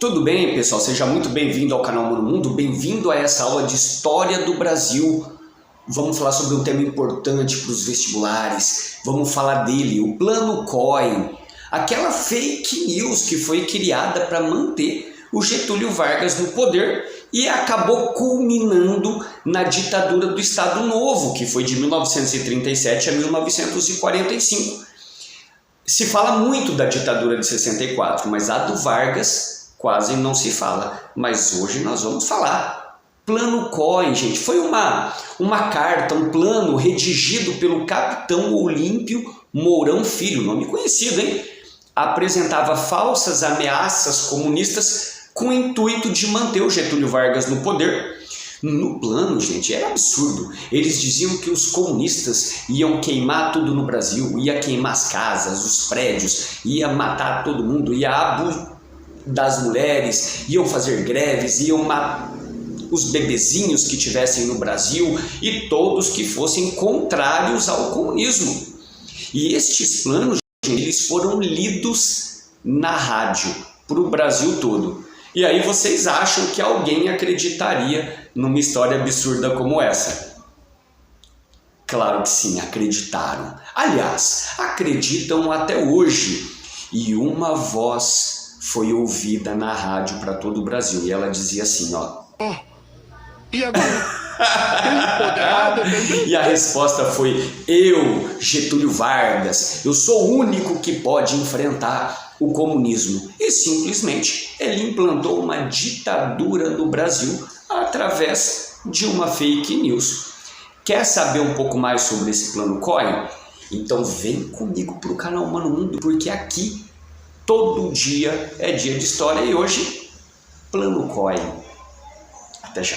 Tudo bem, pessoal? Seja muito bem-vindo ao canal Mano Mundo, bem-vindo a essa aula de História do Brasil. Vamos falar sobre um tema importante para os vestibulares, vamos falar dele, o Plano COI, aquela fake news que foi criada para manter o Getúlio Vargas no poder e acabou culminando na ditadura do Estado Novo, que foi de 1937 a 1945. Se fala muito da ditadura de 64, mas a do Vargas quase não se fala, mas hoje nós vamos falar. Plano COI, gente, foi uma carta, um plano redigido pelo capitão Olímpio Mourão Filho, nome conhecido, hein? Apresentava falsas ameaças comunistas com o intuito de manter o Getúlio Vargas no poder. No plano, gente, era absurdo. Eles diziam que os comunistas iam queimar tudo no Brasil, ia queimar as casas, os prédios, ia matar todo mundo, ia abusar das mulheres, iam fazer greves, iam matar os bebezinhos que tivessem no Brasil e todos que fossem contrários ao comunismo. E estes planos, eles foram lidos na rádio para o Brasil todo. E aí vocês acham que alguém acreditaria numa história absurda como essa? Claro que sim, acreditaram. Aliás, acreditam até hoje. E uma voz foi ouvida na rádio para todo o Brasil. E ela dizia assim, ó. E agora? E a resposta foi: eu, Getúlio Vargas, eu sou o único que pode enfrentar o comunismo. E simplesmente ele implantou uma ditadura no Brasil através de uma fake news. Quer saber um pouco mais sobre esse plano COI? Então vem comigo para o canal Mano Mundo, porque aqui todo dia é dia de história e hoje, Plano COI. Até já.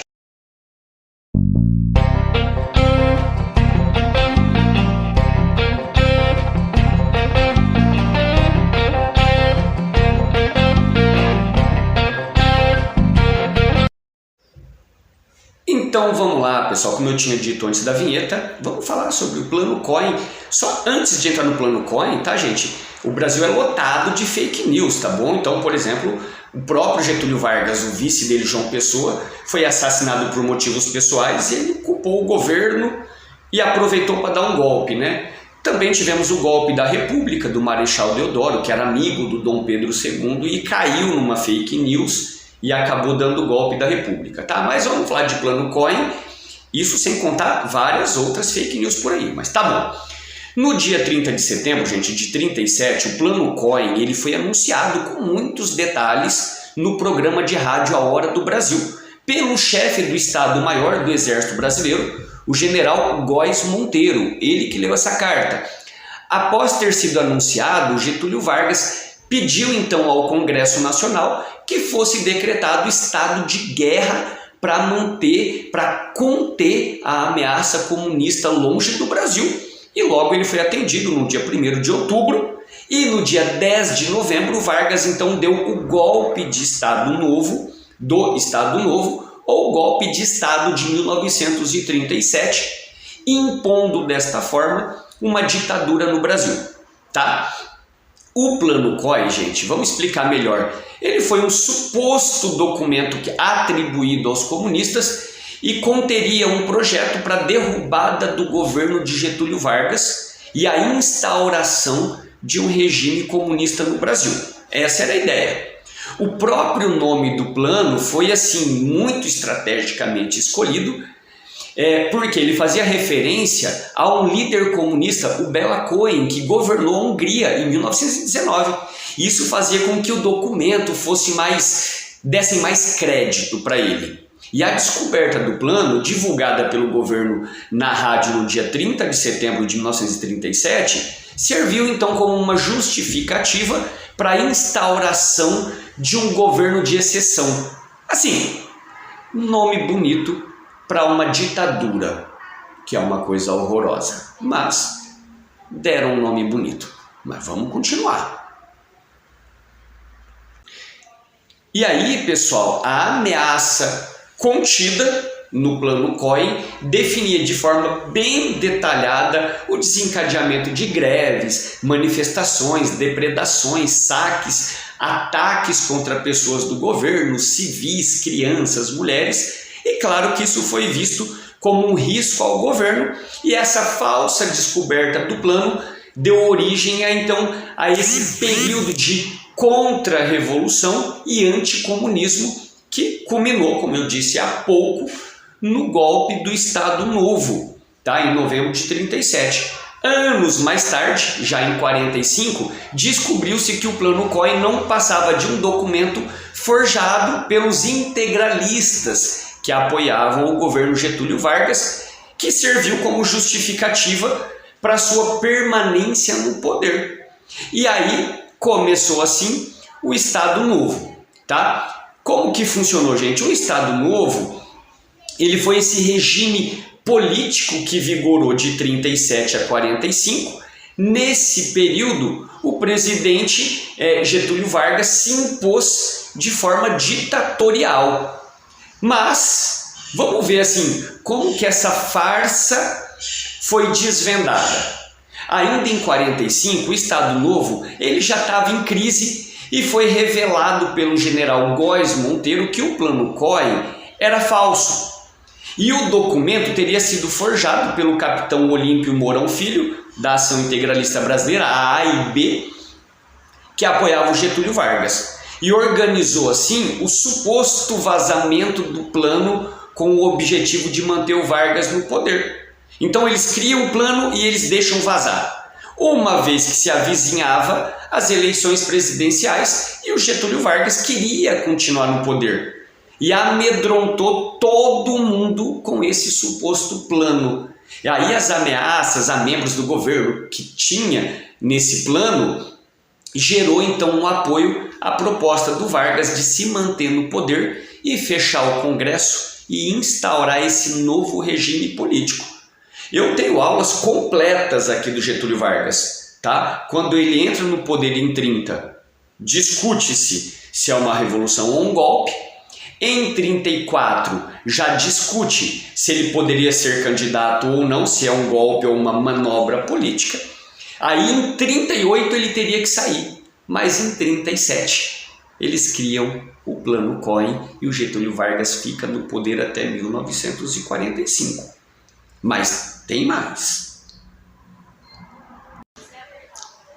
Então vamos lá, pessoal, como eu tinha dito antes da vinheta, vamos falar sobre o Plano COI. Só antes de entrar no Plano COI, tá, gente? O Brasil é lotado de fake news, tá bom? Então, por exemplo, o próprio Getúlio Vargas, o vice dele, João Pessoa, foi assassinado por motivos pessoais e ele culpou o governo e aproveitou para dar um golpe, né? Também tivemos o golpe da República, do Marechal Deodoro, que era amigo do Dom Pedro II e caiu numa fake news e acabou dando o golpe da República, tá? Mas vamos falar de Plano COI, isso sem contar várias outras fake news por aí, mas tá bom. No dia 30 de setembro, gente, de 37, o Plano COI ele foi anunciado com muitos detalhes no programa de rádio A Hora do Brasil, pelo chefe do Estado-Maior do Exército Brasileiro, o general Góes Monteiro, ele que leu essa carta. Após ter sido anunciado, Getúlio Vargas pediu então ao Congresso Nacional que fosse decretado estado de guerra para conter a ameaça comunista longe do Brasil. E logo ele foi atendido no dia 1º de outubro e no dia 10 de novembro Vargas então deu o golpe de Estado Novo, do Estado Novo, ou golpe de Estado de 1937, impondo desta forma uma ditadura no Brasil, tá? O Plano COI, gente, vamos explicar melhor. Ele foi um suposto documento atribuído aos comunistas e conteria um projeto para a derrubada do governo de Getúlio Vargas e a instauração de um regime comunista no Brasil. Essa era a ideia. O próprio nome do plano foi assim muito estrategicamente escolhido, porque ele fazia referência a um líder comunista, o Bela Kun, que governou a Hungria em 1919. Isso fazia com que o documento dessem mais crédito para ele. E a descoberta do plano, divulgada pelo governo na rádio no dia 30 de setembro de 1937, serviu então como uma justificativa para a instauração de um governo de exceção. Assim, nome bonito para uma ditadura, que é uma coisa horrorosa, mas deram um nome bonito. Mas vamos continuar. E aí, pessoal, a ameaça contida no plano COI definia de forma bem detalhada o desencadeamento de greves, manifestações, depredações, saques, ataques contra pessoas do governo, civis, crianças, mulheres, e claro que isso foi visto como um risco ao governo, e essa falsa descoberta do plano deu origem a esse período de contra-revolução e anticomunismo que culminou, como eu disse há pouco, no golpe do Estado Novo, em novembro de 37. Anos mais tarde, já em 45, descobriu-se que o Plano COI não passava de um documento forjado pelos integralistas que apoiavam o governo Getúlio Vargas, que serviu como justificativa para sua permanência no poder. E aí começou assim o Estado Novo, Como que funcionou, gente? O Estado Novo, ele foi esse regime político que vigorou de 37 a 45. Nesse período, o presidente Getúlio Vargas se impôs de forma ditatorial. Mas vamos ver assim, como que essa farsa foi desvendada. Ainda em 45, o Estado Novo ele já estava em crise e foi revelado pelo general Góes Monteiro que o Plano COI era falso. E o documento teria sido forjado pelo capitão Olímpio Mourão Filho, da Ação Integralista Brasileira, a AIB, que apoiava o Getúlio Vargas. E organizou assim o suposto vazamento do plano com o objetivo de manter o Vargas no poder. Então eles criam o plano e eles deixam vazar. Uma vez que se avizinhava as eleições presidenciais e o Getúlio Vargas queria continuar no poder. E amedrontou todo mundo com esse suposto plano. E aí as ameaças a membros do governo que tinha nesse plano gerou então um apoio à proposta do Vargas de se manter no poder e fechar o Congresso e instaurar esse novo regime político. Eu tenho aulas completas aqui do Getúlio Vargas, Quando ele entra no poder em 30, discute-se se é uma revolução ou um golpe. Em 34, já discute se ele poderia ser candidato ou não, se é um golpe ou uma manobra política. Aí em 38 ele teria que sair, mas em 37 eles criam o Plano COI e o Getúlio Vargas fica no poder até 1945. Mas tem mais.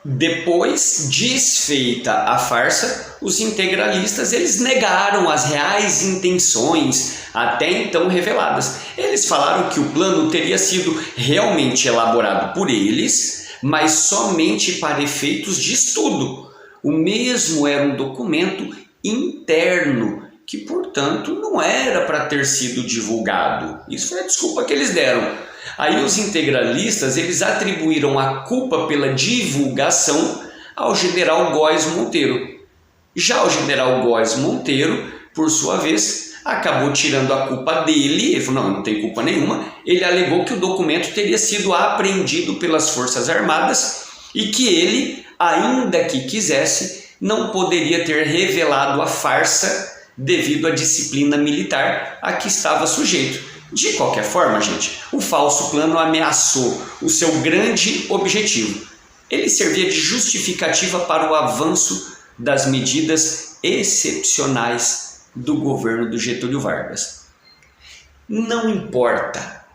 Depois, desfeita a farsa, os integralistas eles negaram as reais intenções até então reveladas. Eles falaram que o plano teria sido realmente elaborado por eles, mas somente para efeitos de estudo. O mesmo era um documento interno, que portanto não era para ter sido divulgado. Isso foi a desculpa que eles deram. Aí os integralistas eles atribuíram a culpa pela divulgação ao general Góes Monteiro. Já o general Góes Monteiro, por sua vez, acabou tirando a culpa dele. Ele falou, não tem culpa nenhuma. Ele alegou que o documento teria sido apreendido pelas Forças Armadas e que ele, ainda que quisesse, não poderia ter revelado a farsa devido à disciplina militar a que estava sujeito. De qualquer forma, gente, o falso plano ameaçou o seu grande objetivo. Ele servia de justificativa para o avanço das medidas excepcionais do governo do Getúlio Vargas. Não importa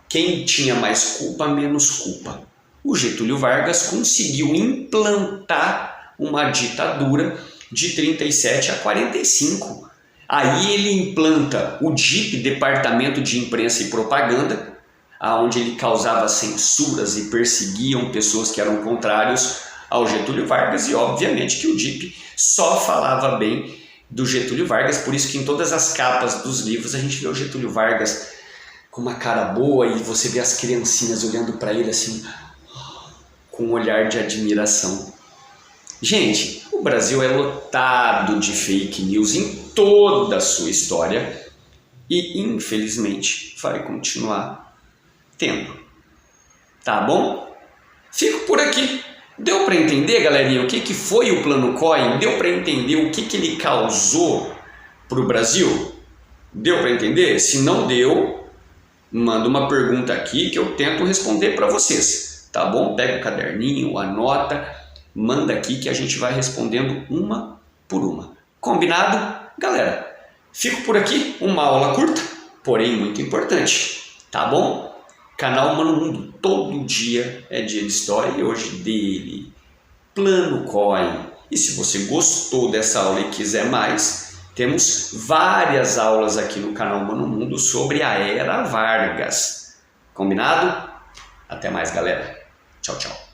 quem tinha mais culpa, menos culpa. O Getúlio Vargas conseguiu implantar uma ditadura de 37 a 45. Aí ele implanta o DIP, Departamento de Imprensa e Propaganda, onde ele causava censuras e perseguiam pessoas que eram contrários ao Getúlio Vargas, e obviamente que o DIP só falava bem do Getúlio Vargas, por isso que em todas as capas dos livros a gente vê o Getúlio Vargas com uma cara boa e você vê as criancinhas olhando para ele assim, com um olhar de admiração. Gente, o Brasil é lotado de fake news em toda a sua história e, infelizmente, vai continuar tendo. Tá bom? Fico por aqui. Deu para entender, galerinha, o que foi o Plano COI? Deu para entender o que ele causou para o Brasil? Deu para entender? Se não deu, manda uma pergunta aqui que eu tento responder para vocês, tá bom? Pega o caderninho, anota, manda aqui que a gente vai respondendo uma por uma. Combinado? Galera, fico por aqui, uma aula curta, porém muito importante, tá bom? Canal Mano Mundo, todo dia é dia de história e hoje dele, Plano Coin. E se você gostou dessa aula e quiser mais, temos várias aulas aqui no canal Mano Mundo sobre a Era Vargas. Combinado? Até mais, galera. Tchau, tchau.